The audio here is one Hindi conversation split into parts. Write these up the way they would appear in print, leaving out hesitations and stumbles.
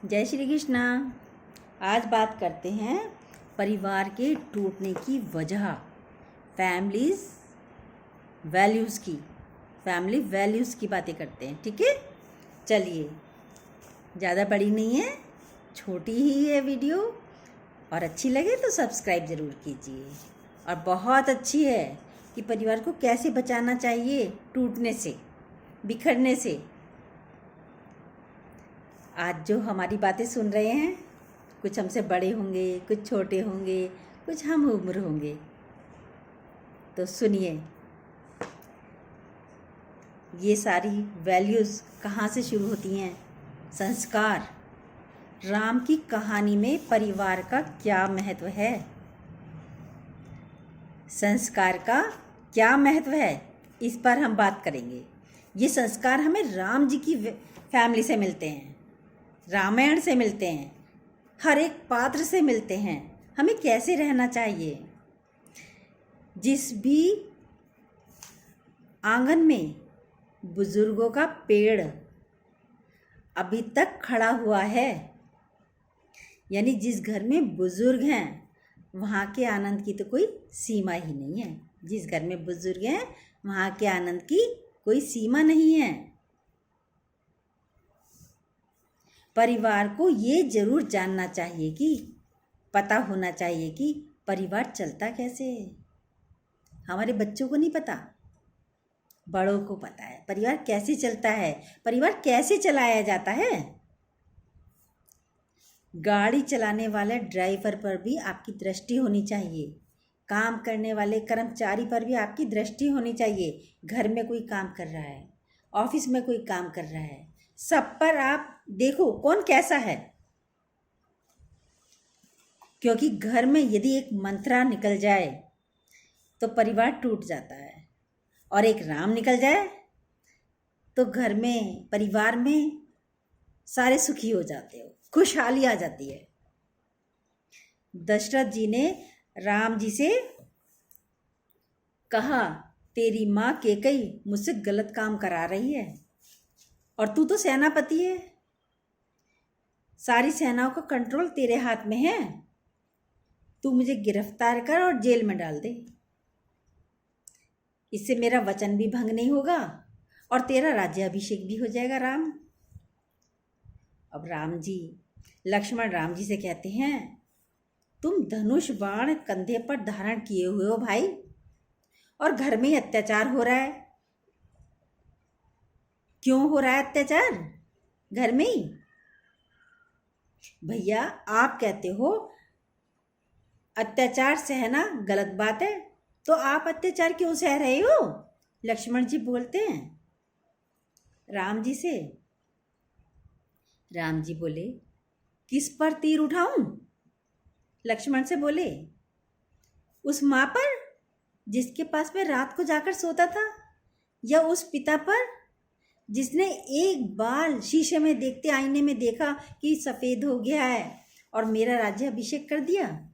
जय श्री कृष्णा। आज बात करते हैं परिवार के टूटने की वजह, फैमिली वैल्यूज़ की बातें करते हैं। ठीक है, चलिए, ज़्यादा बड़ी नहीं है, छोटी ही है वीडियो, और अच्छी लगे तो सब्सक्राइब ज़रूर कीजिए। और बहुत अच्छी है कि परिवार को कैसे बचाना चाहिए टूटने से, बिखरने से। आज जो हमारी बातें सुन रहे हैं, कुछ हमसे बड़े होंगे, कुछ छोटे होंगे, कुछ हम उम्र होंगे, तो सुनिए। ये सारी वैल्यूज़ कहाँ से शुरू होती हैं? संस्कार। राम की कहानी में परिवार का क्या महत्व है? संस्कार का क्या महत्व है, इस पर हम बात करेंगे। ये संस्कार हमें राम जी की फैमिली से मिलते हैं, रामायण से मिलते हैं, हर एक पात्र से मिलते हैं। हमें कैसे रहना चाहिए। जिस भी आंगन में बुजुर्गों का पेड़ अभी तक खड़ा हुआ है, यानी जिस घर में बुजुर्ग हैं, वहाँ के आनंद की तो कोई सीमा ही नहीं है। जिस घर में बुजुर्ग हैं, वहाँ के आनंद की कोई सीमा नहीं है। परिवार को ये ज़रूर जानना चाहिए कि पता होना चाहिए कि परिवार चलता कैसे है। हमारे बच्चों को नहीं पता, बड़ों को पता है परिवार कैसे चलता है, परिवार कैसे चलाया जाता है। गाड़ी चलाने वाले ड्राइवर पर भी आपकी दृष्टि होनी चाहिए, काम करने वाले कर्मचारी पर भी आपकी दृष्टि होनी चाहिए। घर में कोई काम कर रहा है, ऑफिस में कोई काम कर रहा है, सब पर आप देखो कौन कैसा है। क्योंकि घर में यदि एक मंत्रा निकल जाए तो परिवार टूट जाता है, और एक राम निकल जाए तो घर में, परिवार में सारे सुखी हो जाते हो, खुशहाली आ जाती है। दशरथ जी ने राम जी से कहा, तेरी माँ कैकेयी मुझसे गलत काम करा रही है, और तू तो सेनापति है, सारी सेनाओं का कंट्रोल तेरे हाथ में है, तू मुझे गिरफ्तार कर और जेल में डाल दे। इससे मेरा वचन भी भंग नहीं होगा और तेरा राज्याभिषेक भी हो जाएगा राम। अब लक्ष्मण राम जी से कहते हैं, तुम धनुष बाण कंधे पर धारण किए हुए हो भाई, और घर में ही अत्याचार हो रहा है। क्यों हो रहा है अत्याचार घर में ही? भैया, आप कहते हो अत्याचार सहना गलत बात है, तो आप अत्याचार क्यों सह रहे हो? लक्ष्मण जी बोलते हैं राम जी से। राम जी बोले, किस पर तीर उठाऊं? लक्ष्मण से बोले, उस माँ पर जिसके पास मैं रात को जाकर सोता था, या उस पिता पर जिसने एक बार शीशे में देखते, आईने में देखा कि सफ़ेद हो गया है और मेरा राज्याभिषेक कर दिया,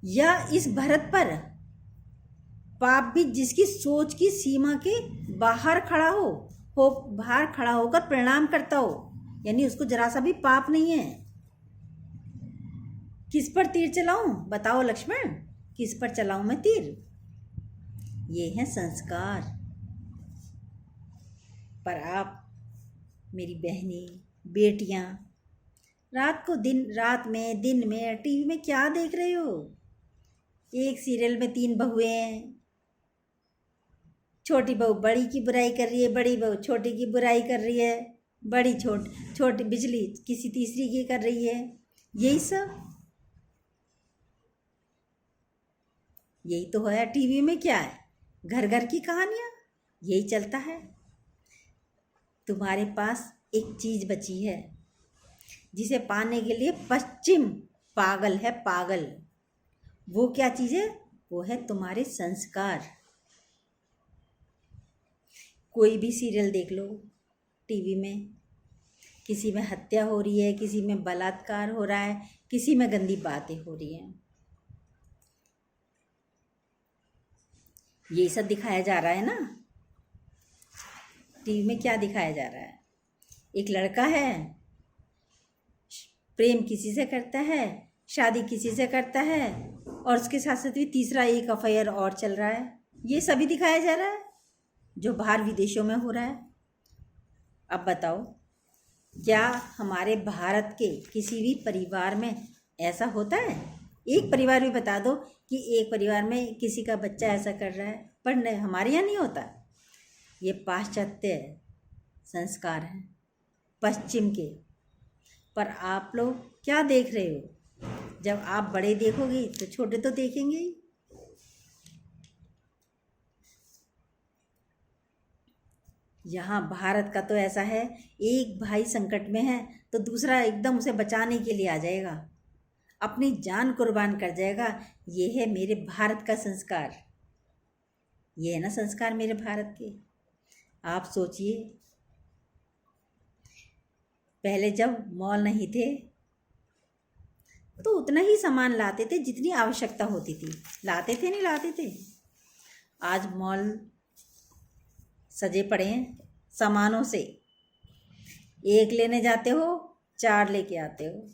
या इस भरत पर, पाप भी जिसकी सोच की सीमा के बाहर बाहर खड़ा होकर प्रणाम करता हो, यानी उसको जरा सा भी पाप नहीं है। किस पर तीर चलाऊं? बताओ लक्ष्मण, किस पर चलाऊं मैं तीर? ये है संस्कार। पर आप, मेरी बहनें, बेटियां, रात में दिन में टीवी में क्या देख रहे हो? एक सीरियल में 3 बहुएं हैं, छोटी बहू बड़ी की बुराई कर रही है, बड़ी बहू छोटी की बुराई कर रही है, बड़ी छोटी बिजली किसी तीसरी की कर रही है। यही तो है। टीवी में क्या है? घर घर की कहानियाँ, यही चलता है। तुम्हारे पास एक चीज़ बची है जिसे पाने के लिए पश्चिम पागल है, पागल। वो क्या चीज़ है? वो है तुम्हारे संस्कार। कोई भी सीरियल देख लो टीवी में, किसी में हत्या हो रही है, किसी में बलात्कार हो रहा है, किसी में गंदी बातें हो रही हैं, यही सब दिखाया जा रहा है ना। टीवी में क्या दिखाया जा रहा है? एक लड़का है, प्रेम किसी से करता है, शादी किसी से करता है, और उसके साथ साथ भी तीसरा एक अफेयर और चल रहा है। ये सभी दिखाया जा रहा है जो बाहर विदेशों में हो रहा है। अब बताओ, क्या हमारे भारत के किसी भी परिवार में ऐसा होता है? एक परिवार भी बता दो कि एक परिवार में किसी का बच्चा ऐसा कर रहा है, पर नहीं, हमारे यहाँ नहीं होता। ये पाश्चात्य संस्कार हैं, पश्चिम के। पर आप लोग क्या देख रहे हो? जब आप बड़े देखोगे तो छोटे तो देखेंगे ही। यहाँ भारत का तो ऐसा है, एक भाई संकट में है तो दूसरा एकदम उसे बचाने के लिए आ जाएगा, अपनी जान कुर्बान कर जाएगा। ये है मेरे भारत का संस्कार। ये है ना संस्कार मेरे भारत के। आप सोचिए, पहले जब मॉल नहीं थे तो उतना ही सामान लाते थे जितनी आवश्यकता होती थी। लाते थे, नहीं लाते थे? आज मॉल सजे पड़े हैं सामानों से। एक लेने जाते हो, 4 लेके आते हो।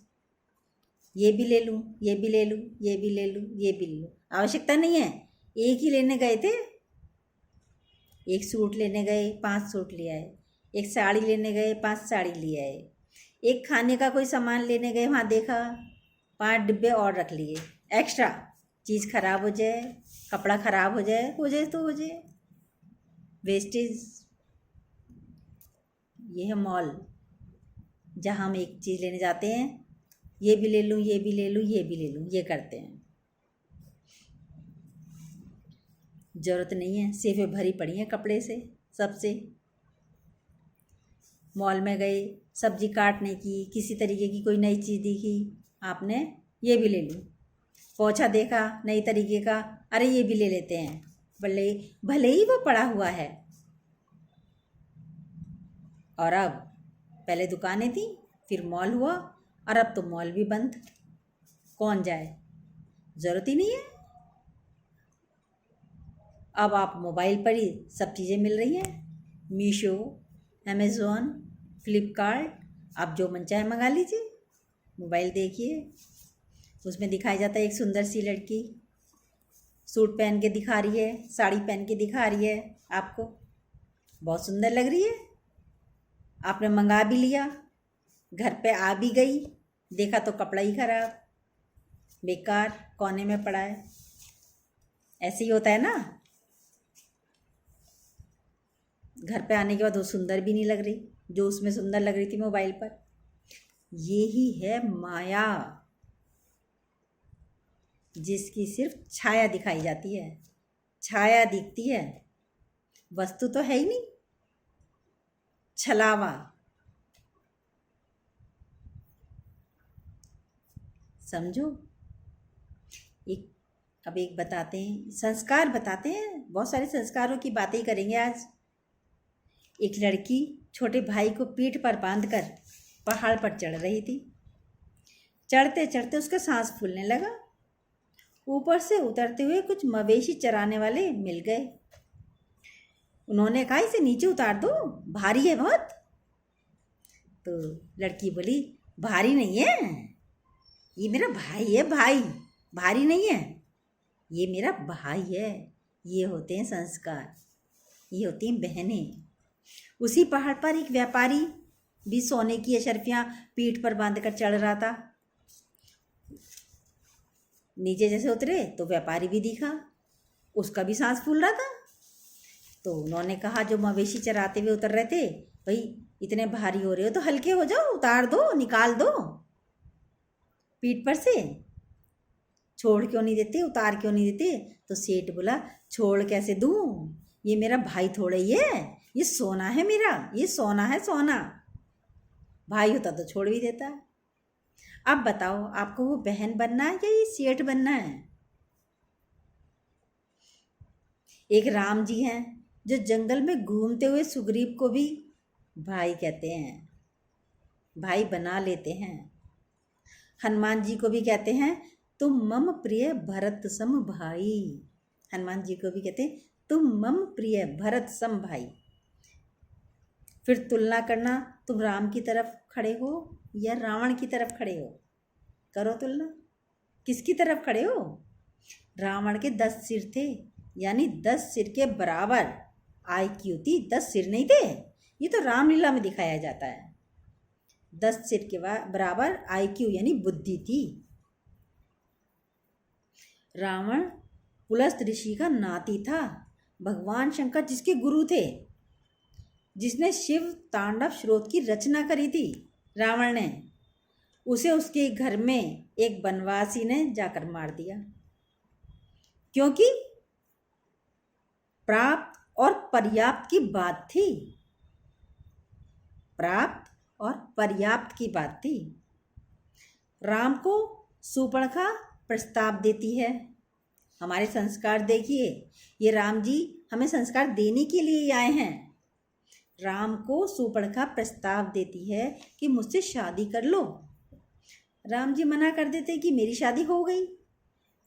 ये भी ले लूँ, ये भी ले लूँ, ये भी ले लूँ, ये भी ले लूँ। आवश्यकता नहीं है। एक ही लेने गए थे, एक सूट लेने गए, 5 सूट ले आए। एक साड़ी लेने गए, 5 साड़ी ले आए। एक खाने का कोई सामान लेने गए, वहाँ देखा 5 डिब्बे और रख लिए एक्स्ट्रा। चीज़ खराब हो जाए, कपड़ा खराब हो जाए तो हो जाए, वेस्टेज। ये है मॉल, जहाँ हम एक चीज़ लेने जाते हैं, ये भी ले लूँ, ये भी ले लूँ, ये भी ले लूँ, ये करते हैं। ज़रूरत नहीं है, सेफें भरी पड़ी हैं कपड़े से सबसे। मॉल में गए, सब्जी काटने की, किसी तरीके की कोई नई चीज़ दिखी, आपने ये भी ले लूँ। पोछा देखा नई तरीके का, अरे ये भी ले लेते हैं, भले भले ही वो पड़ा हुआ है। और अब, पहले दुकानें थी, फिर मॉल हुआ, और अब तो मॉल भी बंद। कौन जाए? ज़रूरत ही नहीं है। अब आप मोबाइल पर ही सब चीज़ें मिल रही हैं। मीशो, अमेज़ॉन, फ्लिपकार्ट, आप जो मन चाहे मंगा लीजिए। मोबाइल देखिए, उसमें दिखाया जाता है एक सुंदर सी लड़की सूट पहन के दिखा रही है, साड़ी पहन के दिखा रही है, आपको बहुत सुंदर लग रही है। आपने मंगा भी लिया, घर पे आ भी गई, देखा तो कपड़ा ही खराब, बेकार, कोने में पड़ा है। ऐसे ही होता है ना। घर पे आने के बाद वो सुंदर भी नहीं लग रही जो उसमें सुंदर लग रही थी मोबाइल पर। ये ही है माया, जिसकी सिर्फ छाया दिखाई जाती है, छाया दिखती है, वस्तु तो है ही नहीं। छलावा। समझो। अब एक बताते हैं, संस्कार बताते हैं। बहुत सारे संस्कारों की बातें करेंगे आज। एक लड़की छोटे भाई को पीठ पर बांधकर पहाड़ पर चढ़ रही थी। चढ़ते चढ़ते उसका सांस फूलने लगा। ऊपर से उतरते हुए कुछ मवेशी चराने वाले मिल गए। उन्होंने कहा, इसे नीचे उतार दो, भारी है बहुत। तो लड़की बोली, भारी नहीं है, ये मेरा भाई है, भाई, भारी नहीं है, ये मेरा भाई है। ये होते हैं संस्कार, ये होती हैं बहनें। उसी पहाड़ पर एक व्यापारी भी सोने की अशर्फियाँ पीठ पर बांधकर चढ़ रहा था। नीचे जैसे उतरे तो व्यापारी भी दिखा, उसका भी सांस फूल रहा था। तो उन्होंने कहा, जो मवेशी चराते हुए उतर रहे थे, भाई इतने भारी हो रहे हो तो हल्के हो जाओ, उतार दो, निकाल दो पीठ पर से। छोड़ क्यों नहीं देते, उतार क्यों नहीं देते? तो सेठ बोला, छोड़ कैसे दूँ, ये मेरा भाई थोड़ा ही है, ये सोना है मेरा, ये सोना है, सोना। भाई होता तो छोड़ भी देता। अब बताओ, आपको वो बहन बनना है या ये सेठ बनना है? एक राम जी हैं जो जंगल में घूमते हुए सुग्रीव को भी भाई कहते हैं, भाई बना लेते हैं। हनुमान जी को भी कहते हैं, तुम मम प्रिय भरत सम भाई। हनुमान जी को भी कहते हैं, तुम मम प्रिय भरत सम भाई। फिर तुलना करना, तुम राम की तरफ खड़े हो या रावण की तरफ खड़े हो। करो तुलना, किसकी तरफ खड़े हो? रावण के 10 सिर थे, यानी 10 सिर के बराबर IQ थी। 10 सिर नहीं थे, ये तो रामलीला में दिखाया जाता है। 10 सिर के बराबर IQ यानी बुद्धि थी। रावण पुलस्त ऋषि का नाती था, भगवान शंकर जिसके गुरु थे, जिसने शिव तांडव स्रोत की रचना करी थी रावण ने, उसे उसके घर में एक वनवासी ने जाकर मार दिया, क्योंकि प्राप्त और पर्याप्त की बात थी। प्राप्त और पर्याप्त की बात थी। राम को शूर्पणखा प्रस्ताव देती है। हमारे संस्कार देखिए, ये राम जी हमें संस्कार देने के लिए आए हैं। राम को शूर्पणखा प्रस्ताव देती है कि मुझसे शादी कर लो। राम जी मना कर देते कि मेरी शादी हो गई।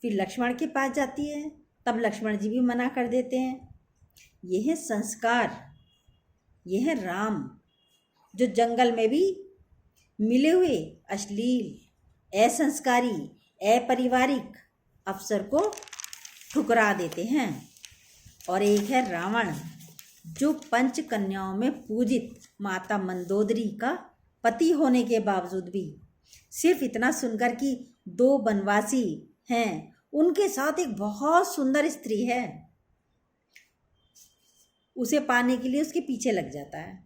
फिर लक्ष्मण के पास जाती है, तब लक्ष्मण जी भी मना कर देते हैं। यह है संस्कार, यह है राम, जो जंगल में भी मिले हुए अश्लील, असंस्कारी, अपरिवारिक अफसर को ठुकरा देते हैं। और एक है रावण, जो पंच कन्याओं में पूजित माता मंदोदरी का पति होने के बावजूद भी सिर्फ इतना सुनकर कि 2 वनवासी हैं, उनके साथ एक बहुत सुंदर स्त्री है, उसे पाने के लिए उसके पीछे लग जाता है।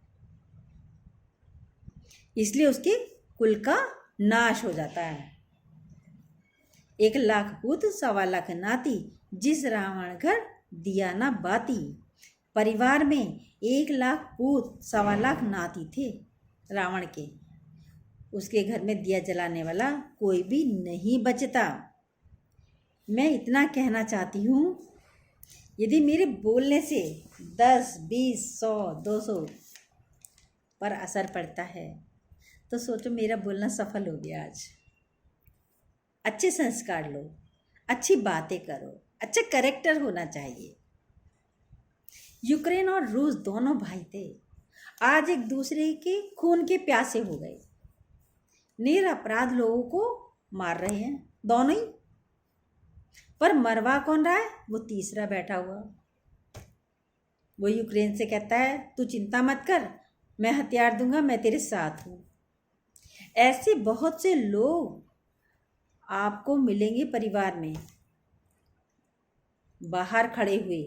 इसलिए उसके कुल का नाश हो जाता है। 1 लाख पूत 1.25 लाख नाती, जिस रावण घर दिया ना बाती। परिवार में 1 लाख पूत 1.25 लाख नाती थे रावण के। उसके घर में दिया जलाने वाला कोई भी नहीं बचता। मैं इतना कहना चाहती हूँ, यदि मेरे बोलने से 10, 20, 100, 200 पर असर पड़ता है तो सोचो मेरा बोलना सफल हो गया आज। अच्छे संस्कार लो, अच्छी बातें करो, अच्छा कैरेक्टर होना चाहिए। यूक्रेन और रूस दोनों भाई थे, आज एक दूसरे के खून के प्यासे हो गए। निरपराध लोगों को मार रहे हैं दोनों ही, पर मरवा कौन रहा है? वो तीसरा बैठा हुआ। वो यूक्रेन से कहता है तू चिंता मत कर, मैं हथियार दूंगा, मैं तेरे साथ हूँ। ऐसे बहुत से लोग आपको मिलेंगे परिवार में, बाहर खड़े हुए,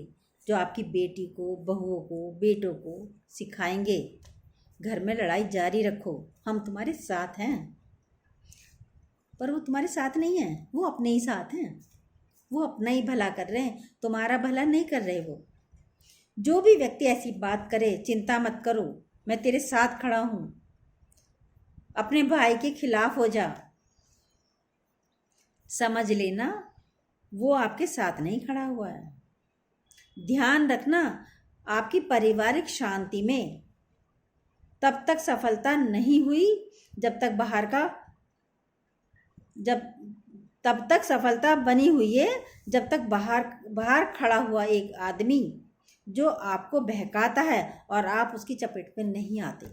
जो आपकी बेटी को, बहुओं को, बेटों को सिखाएंगे घर में लड़ाई जारी रखो, हम तुम्हारे साथ हैं। पर वो तुम्हारे साथ नहीं है, वो अपने ही साथ हैं, वो अपना ही भला कर रहे हैं, तुम्हारा भला नहीं कर रहे। वो जो भी व्यक्ति ऐसी बात करे, चिंता मत करो, मैं तेरे साथ खड़ा हूँ, अपने भाई के खिलाफ हो जा, समझ लेना वो आपके साथ नहीं खड़ा हुआ है। ध्यान रखना, आपकी पारिवारिक शांति में तब तक सफलता नहीं हुई जब तक सफलता बनी हुई है जब तक बाहर खड़ा हुआ एक आदमी जो आपको बहकाता है और आप उसकी चपेट में नहीं आते।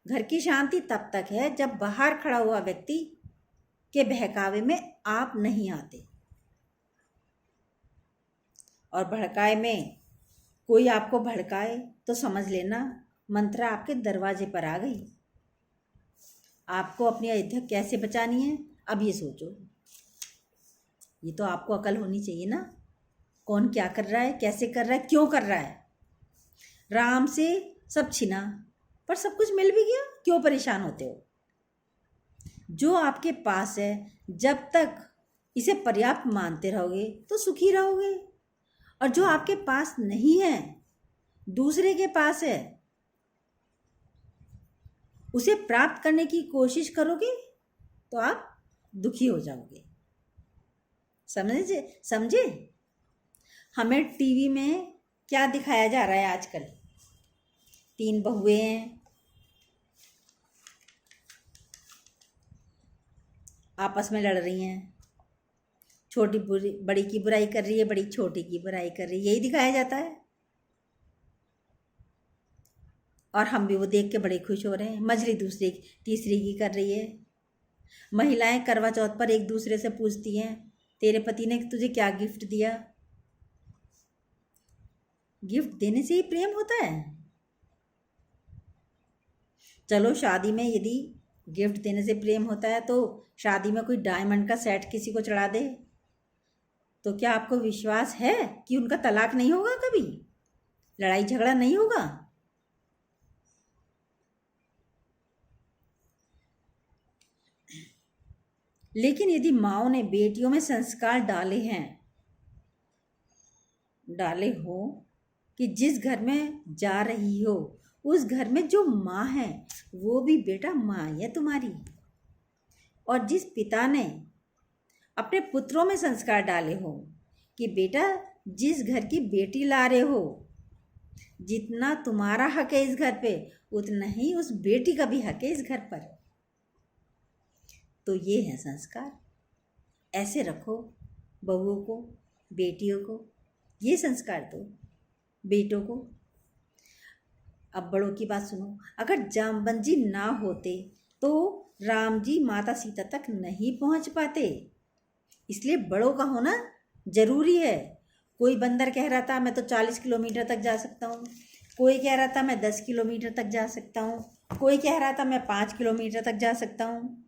घर की शांति तब तक है जब बाहर खड़ा हुआ व्यक्ति के बहकावे में आप नहीं आते। और भड़काए में कोई आपको भड़काए तो समझ लेना मंत्रा आपके दरवाजे पर आ गई। आपको अपनी अयोध्या कैसे बचानी है, अब ये सोचो। ये तो आपको अकल होनी चाहिए ना, कौन क्या कर रहा है, कैसे कर रहा है, क्यों कर रहा है। राम से सब छिना पर सब कुछ मिल भी गया, क्यों परेशान होते हो। जो आपके पास है जब तक इसे पर्याप्त मानते रहोगे तो सुखी रहोगे, और जो आपके पास नहीं है, दूसरे के पास है, उसे प्राप्त करने की कोशिश करोगे तो आप दुखी हो जाओगे। समझे? हमें टीवी में क्या दिखाया जा रहा है आजकल? 3 बहुएं हैं, आपस में लड़ रही हैं, छोटी बड़ी की बुराई कर रही है, बड़ी छोटी की बुराई कर रही है, यही दिखाया जाता है। और हम भी वो देख के बड़े खुश हो रहे हैं। मझली तीसरी की कर रही है, महिलाएं करवा चौथ पर एक दूसरे से पूछती हैं, तेरे पति ने तुझे क्या गिफ्ट दिया? गिफ्ट देने से ही प्रेम होता है? चलो, शादी में यदि गिफ्ट देने से प्रेम होता है तो शादी में कोई डायमंड का सेट किसी को चढ़ा दे, तो क्या आपको विश्वास है कि उनका तलाक नहीं होगा, कभी लड़ाई झगड़ा नहीं होगा? लेकिन यदि माओ ने बेटियों में संस्कार डाले हो कि जिस घर में जा रही हो उस घर में जो माँ है वो भी बेटा माँ है तुम्हारी, और जिस पिता ने अपने पुत्रों में संस्कार डाले हो कि बेटा जिस घर की बेटी ला रहे हो, जितना तुम्हारा हक है इस घर पे उतना ही उस बेटी का भी हक है इस घर पर, तो ये है संस्कार। ऐसे रखो बहुओं को, बेटियों को, ये संस्कार दो बेटों को। अब बड़ों की बात सुनो। अगर जामवंत जी ना होते तो राम जी माता सीता तक नहीं पहुंच पाते, इसलिए बड़ों का होना जरूरी है। कोई बंदर कह रहा था मैं तो 40 किलोमीटर तक जा सकता हूँ, कोई कह रहा था मैं 10 किलोमीटर तक जा सकता हूँ, कोई कह रहा था मैं 5 किलोमीटर तक जा सकता हूँ।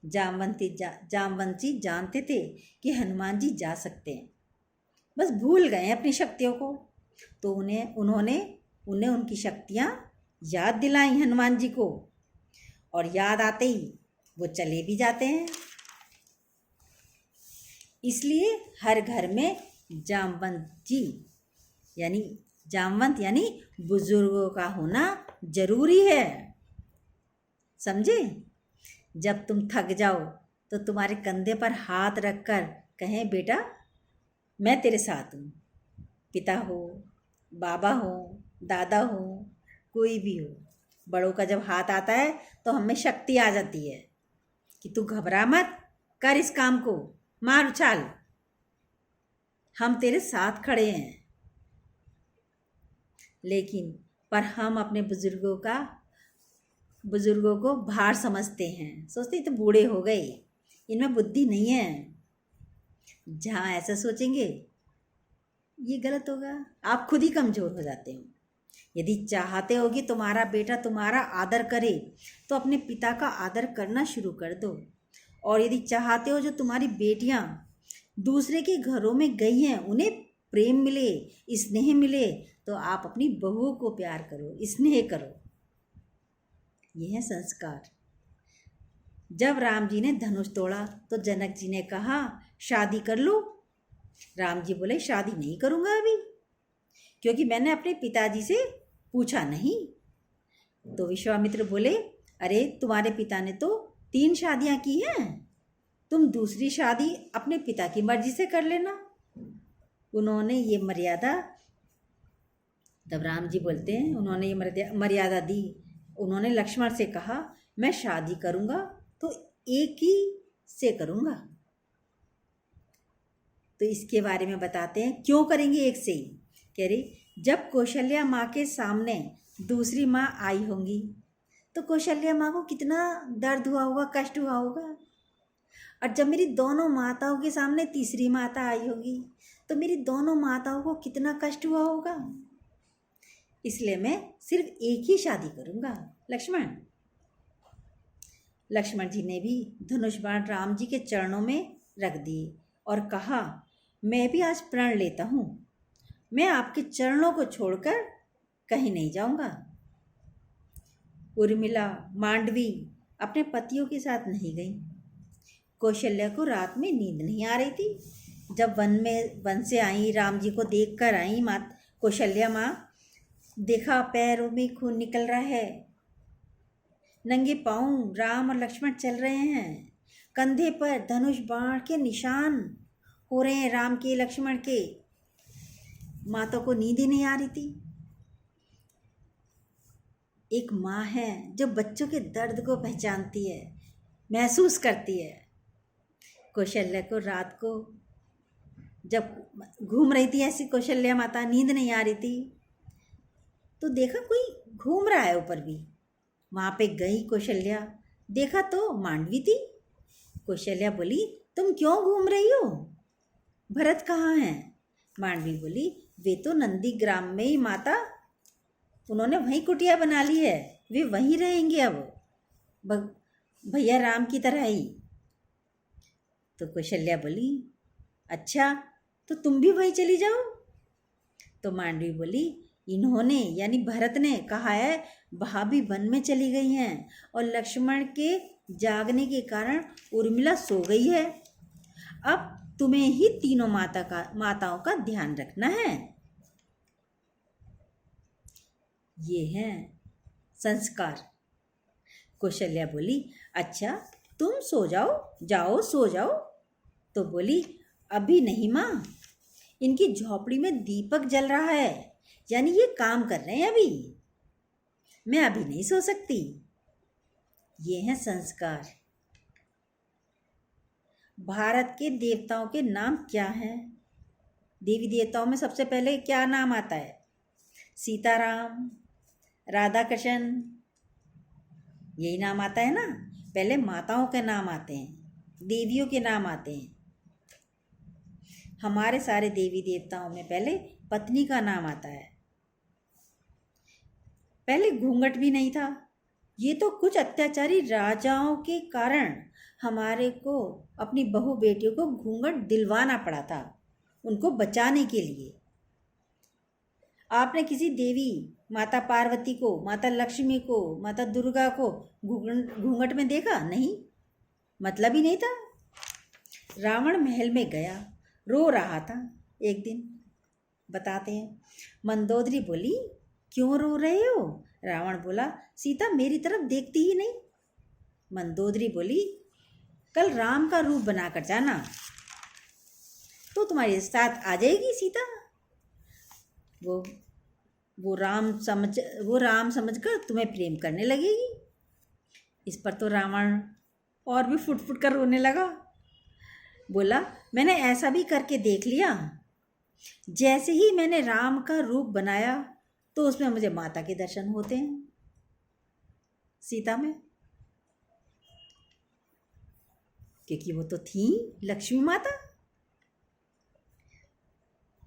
जामवंत जी जानते थे कि हनुमान जी जा सकते हैं, बस भूल गए अपनी शक्तियों को। तो उन्होंने उनकी शक्तियाँ याद दिलाई हनुमान जी को, और याद आते ही वो चले भी जाते हैं। इसलिए हर घर में जामवंत यानी बुजुर्गों का होना जरूरी है, समझे? जब तुम थक जाओ तो तुम्हारे कंधे पर हाथ रखकर कहें बेटा मैं तेरे साथ हूँ। पिता हो, बाबा हो, दादा हो, कोई भी हो, बड़ों का जब हाथ आता है तो हमें शक्ति आ जाती है कि तू घबरा मत, कर इस काम को, मार उछाल, हम तेरे साथ खड़े हैं। लेकिन पर हम अपने बुजुर्गों को भार समझते हैं, सोचते हैं तो बूढ़े हो गए, इनमें बुद्धि नहीं है। जहाँ ऐसा सोचेंगे ये गलत होगा, आप खुद ही कमज़ोर हो जाते हो। यदि चाहते हो कि तुम्हारा बेटा तुम्हारा आदर करे तो अपने पिता का आदर करना शुरू कर दो, और यदि चाहते हो जो तुम्हारी बेटियां दूसरे के घरों में गई हैं उन्हें प्रेम मिले, स्नेह मिले, तो आप अपनी बहू को प्यार करो, स्नेह करो। ये है संस्कार। जब राम जी ने धनुष तोड़ा तो जनक जी ने कहा शादी कर लो। राम जी बोले शादी नहीं करूँगा अभी, क्योंकि मैंने अपने पिताजी से पूछा नहीं। तो विश्वामित्र बोले अरे तुम्हारे पिता ने तो 3 शादियाँ की हैं, तुम दूसरी शादी अपने पिता की मर्जी से कर लेना। उन्होंने ये मर्यादा, तब राम जी बोलते हैं उन्होंने ये मर्यादा दी। उन्होंने लक्ष्मण से कहा मैं शादी करूँगा तो एक ही से करूँगा। तो इसके बारे में बताते हैं क्यों करेंगे एक से ही। कह रही जब कौशल्या माँ के सामने दूसरी माँ आई होंगी तो कौशल्या माँ को कितना दर्द हुआ होगा, कष्ट हुआ होगा। और जब मेरी दोनों माताओं के सामने तीसरी माता आई होगी तो मेरी दोनों माताओं को कितना कष्ट हुआ होगा। इसलिए मैं सिर्फ एक ही शादी करूँगा। लक्ष्मण जी ने भी धनुष बाण राम जी के चरणों में रख दिए और कहा मैं भी आज प्रण लेता हूँ, मैं आपके चरणों को छोड़कर कहीं नहीं जाऊँगा। उर्मिला, मांडवी अपने पतियों के साथ नहीं गई। कौशल्या को रात में नींद नहीं आ रही थी। जब वन से आई, राम जी को देख कर आई कौशल्या माँ, देखा पैरों में खून निकल रहा है, नंगे पाँव राम और लक्ष्मण चल रहे हैं, कंधे पर धनुष बाण के निशान हो रहे हैं राम के लक्ष्मण के। माता को नींद ही नहीं आ रही थी। एक माँ है जो बच्चों के दर्द को पहचानती है, महसूस करती है। कौशल्या को रात को जब घूम रही थी ऐसी कौशल्या माता, नींद नहीं आ रही थी, तो देखा कोई घूम रहा है ऊपर भी। वहाँ पे गई कौशल्या, देखा तो मांडवी थी। कौशल्या बोली, तुम क्यों घूम रही हो? भरत कहाँ हैं? मांडवी बोली, वे तो नंदीग्राम में ही माता, उन्होंने वहीं कुटिया बना ली है, वे वहीं रहेंगे अब, भैया राम की तरह ही। तो कौशल्या बोली, अच्छा तो तुम भी वहीं चली जाओ। तो मांडवी बोली, इन्होंने यानी भरत ने कहा है भाभी वन में चली गई हैं और लक्ष्मण के जागने के कारण उर्मिला सो गई है। अब तुम्हें ही तीनों माताओं का ध्यान रखना है। ये हैं संस्कार। कौशल्या बोली, अच्छा तुम सो जाओ, जाओ सो जाओ। तो बोली, अभी नहीं माँ, इनकी झोपड़ी में दीपक जल रहा है, यानी ये काम कर रहे हैं अभी, मैं अभी नहीं सो सकती। ये हैं संस्कार। भारत के देवताओं के नाम क्या हैं? देवी देवताओं में सबसे पहले क्या नाम आता है? सीताराम, राधा कृष्ण, यही नाम आता है ना। पहले माताओं के नाम आते हैं, देवियों के नाम आते हैं। हमारे सारे देवी देवताओं में पहले पत्नी का नाम आता है। पहले घूंघट भी नहीं था। ये तो कुछ अत्याचारी राजाओं के कारण हमारे को अपनी बहू बेटियों को घूंघट दिलवाना पड़ा था, उनको बचाने के लिए। आपने किसी देवी, माता पार्वती को, माता लक्ष्मी को, माता दुर्गा को घूंघट में देखा? नहीं, मतलब ही नहीं था। रावण महल में गया, रो रहा था एक दिन, बताते हैं। मंदोदरी बोली, क्यों रो रहे हो? रावण बोला, सीता मेरी तरफ देखती ही नहीं। मंदोदरी बोली, कल राम का रूप बनाकर जाना तो तुम्हारे साथ आ जाएगी सीता। वो राम समझकर तुम्हें प्रेम करने लगेगी। इस पर तो रावण और भी फुट फुट कर रोने लगा। बोला, मैंने ऐसा भी करके देख लिया, जैसे ही मैंने राम का रूप बनाया तो उसमें मुझे माता के दर्शन होते हैं, सीता में, क्योंकि वो तो थी लक्ष्मी माता।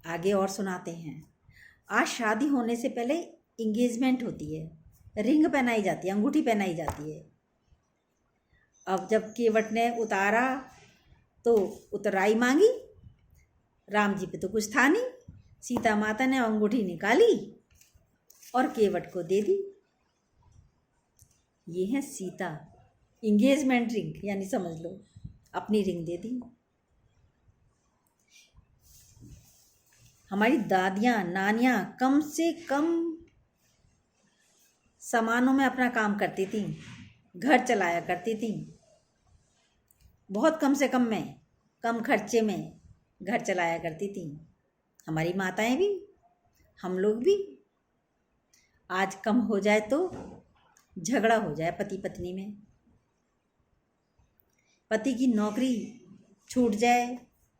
आगे और सुनाते हैं। आज शादी होने से पहले इंगेजमेंट होती है, रिंग पहनाई जाती है, अंगूठी पहनाई जाती है। अब जब केवट ने उतारा तो उतराई मांगी, राम जी पे तो कुछ था नहीं, सीता माता ने अंगूठी निकाली और केवट को दे दी। ये है सीता, इंगेजमेंट रिंग, यानी समझ लो अपनी रिंग दे दी। हमारी दादियाँ नानियाँ कम से कम सामानों में अपना काम करती थी, घर चलाया करती थी, बहुत कम से कम में, कम खर्चे में घर चलाया करती थी। हमारी माताएं भी, हम लोग भी। आज कम हो जाए तो झगड़ा हो जाए पति पत्नी में, पति की नौकरी छूट जाए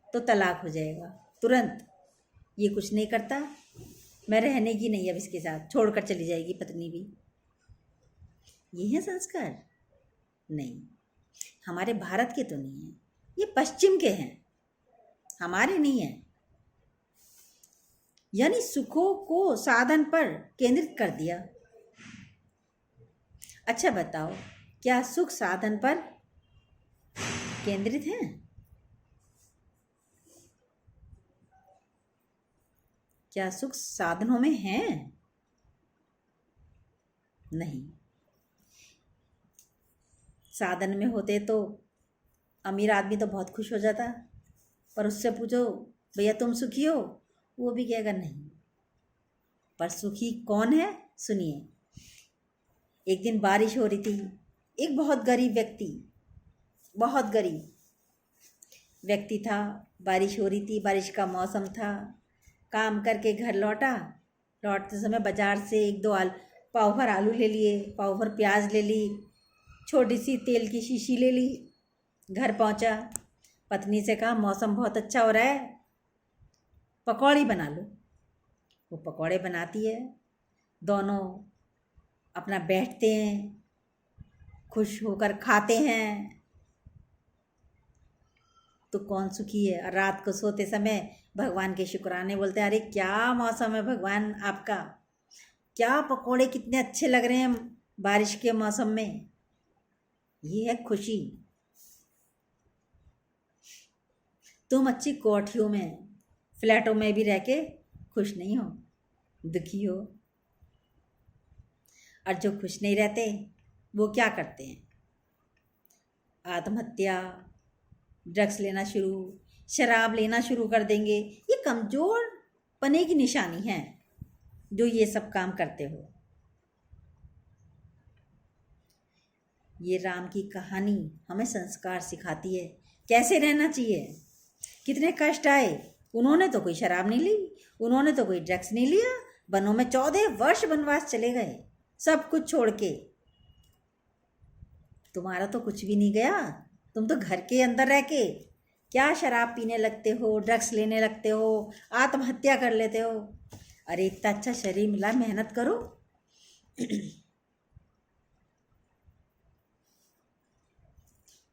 तो तलाक हो जाएगा तुरंत। ये कुछ नहीं करता, मैं रहने की नहीं, अब इसके साथ छोड़कर चली जाएगी पत्नी भी। ये है संस्कार? नहीं, हमारे भारत के तो नहीं है, ये पश्चिम के हैं, हमारे नहीं है। यानी सुखों को साधन पर केंद्रित कर दिया। अच्छा बताओ, क्या सुख साधन पर केंद्रित है? क्या सुख साधनों में है? नहीं। साधन में होते तो अमीर आदमी तो बहुत खुश हो जाता, पर उससे पूछो भैया तुम सुखी हो, वो भी कहेगा नहीं। पर सुखी कौन है? सुनिए। एक दिन बारिश हो रही थी, एक बहुत गरीब व्यक्ति था, बारिश हो रही थी, बारिश का मौसम था, काम करके घर लौटते समय बाजार से एक दो पाव भर आलू ले लिए, पाव भर प्याज ले ली, छोटी सी तेल की शीशी ले ली। घर पहुंचा, पत्नी से कहा मौसम बहुत अच्छा हो रहा है, पकौड़ी बना लो। वो पकौड़े बनाती है, दोनों अपना बैठते हैं, खुश होकर खाते हैं तो कौन सुखी है। और रात को सोते समय भगवान के शुक्राने बोलते हैं, अरे क्या मौसम है भगवान आपका, क्या पकोड़े कितने अच्छे लग रहे हैं बारिश के मौसम में। ये है खुशी। तुम अच्छी कोठरियों में, फ्लैटों में भी रह के खुश नहीं हो, दुखी हो। और जो खुश नहीं रहते वो क्या करते हैं, आत्महत्या, ड्रग्स लेना शुरू, शराब लेना शुरू कर देंगे। ये कमज़ोर पने की निशानी है जो ये सब काम करते हो। ये राम की कहानी हमें संस्कार सिखाती है, कैसे रहना चाहिए। कितने कष्ट आए, उन्होंने तो कोई शराब नहीं ली, उन्होंने तो कोई ड्रग्स नहीं लिया, वनों में 14 वर्ष वनवास चले गए सब कुछ छोड़ के। तुम्हारा तो कुछ भी नहीं गया, तुम तो घर के अंदर रह के क्या शराब पीने लगते हो, ड्रग्स लेने लगते हो, आत्महत्या कर लेते हो। अरे इतना अच्छा शरीर मिला, मेहनत करो।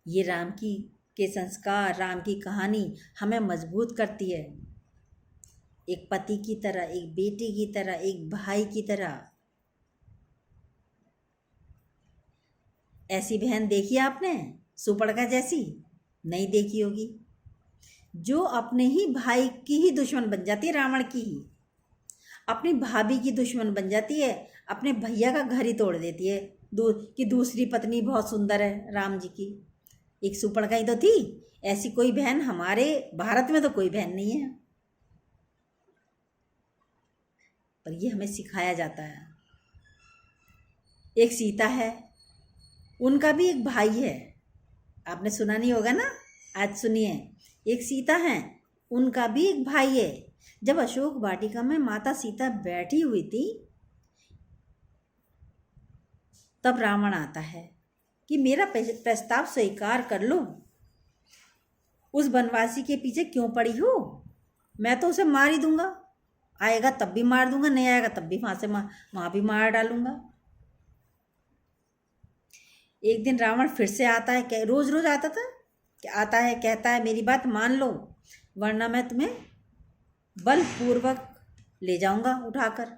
ये राम की के संस्कार, राम की कहानी हमें मजबूत करती है, एक पति की तरह, एक बेटे की तरह, एक भाई की तरह। ऐसी बहन देखी आपने सुपड़का जैसी? नहीं देखी होगी, जो अपने ही भाई की ही दुश्मन बन जाती है, रावण की ही, अपनी भाभी की दुश्मन बन जाती है, अपने भैया का घर ही तोड़ देती है कि दूसरी पत्नी बहुत सुंदर है राम जी की। एक सुपड़का ही तो थी। ऐसी कोई बहन हमारे भारत में तो कोई बहन नहीं है, पर ये हमें सिखाया जाता है। एक सीता है, उनका भी एक भाई है, आपने सुना नहीं होगा ना, आज सुनिए। एक सीता है, उनका भी एक भाई है। जब अशोक वाटिका में माता सीता बैठी हुई थी तब रावण आता है कि मेरा प्रस्ताव स्वीकार कर लो, उस वनवासी के पीछे क्यों पड़ी हो, मैं तो उसे मार ही दूंगा, आएगा तब भी मार दूंगा, नहीं आएगा तब भी वहां भी मार डालूंगा। एक दिन रावण फिर से आता है, रोज रोज आता है, कहता है मेरी बात मान लो वरना मैं तुम्हें बलपूर्वक ले जाऊंगा उठाकर।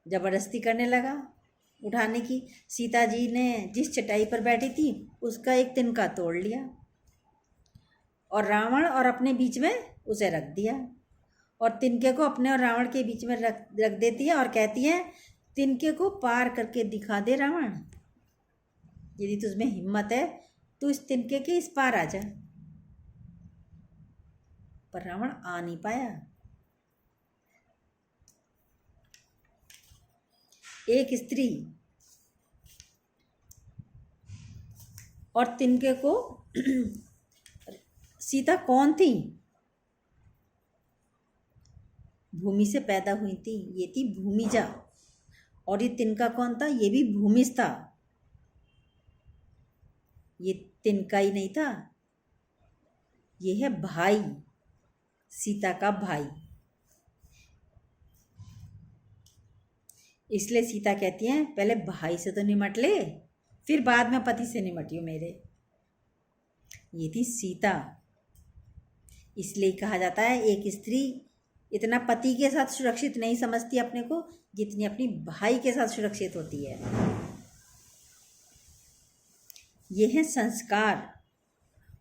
जबरदस्ती करने लगा उठाने की। सीता जी ने जिस चटाई पर बैठी थी उसका एक तिनका तोड़ लिया और रावण और अपने बीच में उसे रख दिया, और तिनके को अपने और रावण के बीच में रख देती है और कहती है तिनके को पार करके दिखा दे रावण, यदि तुझमें हिम्मत है तो इस तिनके के इस पार आ जा। पर रावण आ नहीं पाया। एक स्त्री और तिनके को सीता कौन थी? भूमि से पैदा हुई थी, ये थी भूमिजा। और ये तिनका कौन था? ये भी भूमिज था। ये तिनका ही नहीं था, ये है भाई, सीता का भाई। इसलिए सीता कहती हैं पहले भाई से तो निमट ले, फिर बाद में पति से निमटियो मेरे। ये थी सीता। इसलिए कहा जाता है एक स्त्री इतना पति के साथ सुरक्षित नहीं समझती अपने को जितनी अपनी भाई के साथ सुरक्षित होती है। ये हैं संस्कार,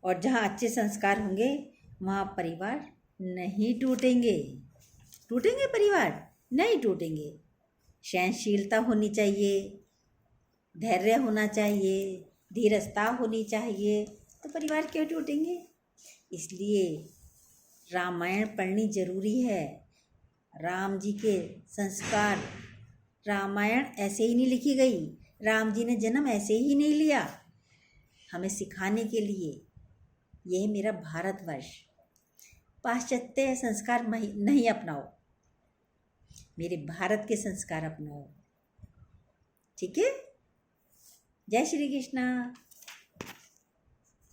और जहाँ अच्छे संस्कार होंगे वहाँ परिवार नहीं टूटेंगे। टूटेंगे परिवार? नहीं टूटेंगे। सहनशीलता होनी चाहिए, धैर्य होना चाहिए, धीरजता होनी चाहिए, तो परिवार क्यों टूटेंगे? इसलिए रामायण पढ़नी जरूरी है। राम जी के संस्कार, रामायण ऐसे ही नहीं लिखी गई, राम जी ने जन्म ऐसे ही नहीं लिया, हमें सिखाने के लिए। यह मेरा भारतवर्ष। पाश्चात्य संस्कार नहीं अपनाओ, मेरे भारत के संस्कार अपनाओ। ठीक है? जय श्री कृष्णा।